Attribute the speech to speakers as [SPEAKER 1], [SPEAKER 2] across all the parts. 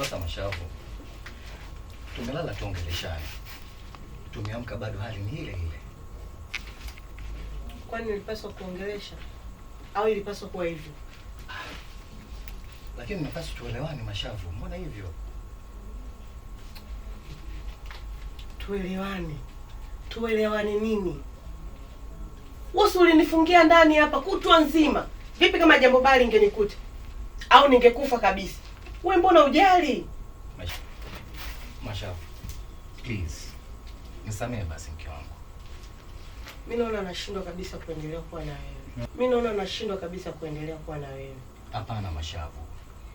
[SPEAKER 1] Sasa Mashavu, tumelala tuongeleshane, tumeamka bado hali ni ile ile.
[SPEAKER 2] Kwani nilipaswa kuongelesha au ilipaswa kuwa hivyo?
[SPEAKER 1] Lakini napaswa tuelewane Mashavu, mbona hivyo?
[SPEAKER 2] Tuelewane? Tuelewane nini? Wewe ulinifungia ndani hapa kutwa nzima. Vipi kama jambo bali ingenikuta? Au ningekufa kabisa? Wewe mbona ujali?
[SPEAKER 1] Mashavu, please. Nisamehe basi mke wangu.
[SPEAKER 2] Mimi naona nashindwa kabisa kuendelea kuwa na wewe. Mimi naona nashindwa kabisa kuendelea kuwa na wewe.
[SPEAKER 1] Hapana Mashavu.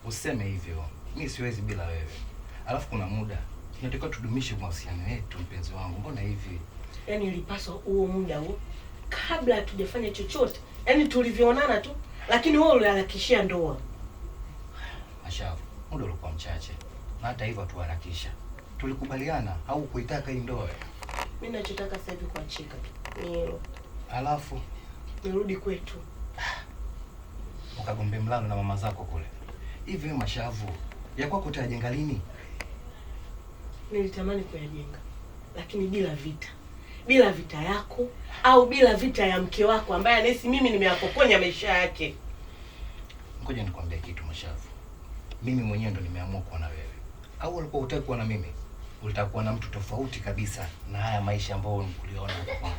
[SPEAKER 1] Useme hivyo. Mimi siwezi bila wewe. Alafu kuna muda tunatakiwa tudumishe mahusiano yetu mpenzi wangu. Mbona hivi?
[SPEAKER 2] Yaani ilipaswa huo muda huo kabla hatujafanya chochote. Yaani tulivyoonana tu, lakini wewe uliharakishia ndoa.
[SPEAKER 1] Mashavu, muda ulikuwa mchache. Na hata hivyo tuharakisha. Tulikubaliana au kuitaka hii ndoa.
[SPEAKER 2] Mimi ninachotaka sasa hivi kuachika tu. Ni hilo.
[SPEAKER 1] Alafu
[SPEAKER 2] nirudi kwetu.
[SPEAKER 1] Ukagombe mlalo na mama zako kule. Hivi Mashavu, ya kwako utajenga lini?
[SPEAKER 2] Nilitamani kuyajenga, lakini bila vita. Bila vita yako au bila vita ya mke wako ambaye anahisi mimi nimeyapokonya maisha yake.
[SPEAKER 1] Ngoja nikwambie kitu Mashavu. Mimi mwenyewe ndo nimeamua kuwa na wewe. Au ulikuwa hutaki kuwa na mimi? Ulitaka kuwa na mtu tofauti kabisa na haya maisha ambayo uliona hapa kwangu.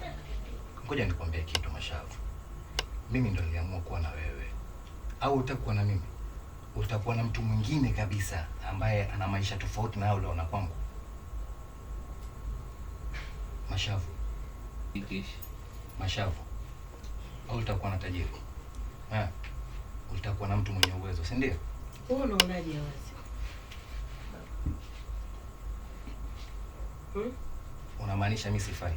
[SPEAKER 1] Ngoja nikwambie kitu Mashavu. Mimi ndo niliamua kuwa na wewe. Au ulitaka kuwa na mimi? Ulitaka kuwa na mtu mwingine kabisa ambaye ana maisha tofauti na hayo uliona kwangu. Mashavu. Mashavu. Au utakuwa na tajiri? Utakuwa na mtu mwenye uwezo, si ndio?
[SPEAKER 2] Wewe unaonaje wazi?
[SPEAKER 1] Unamaanisha mimi sifai?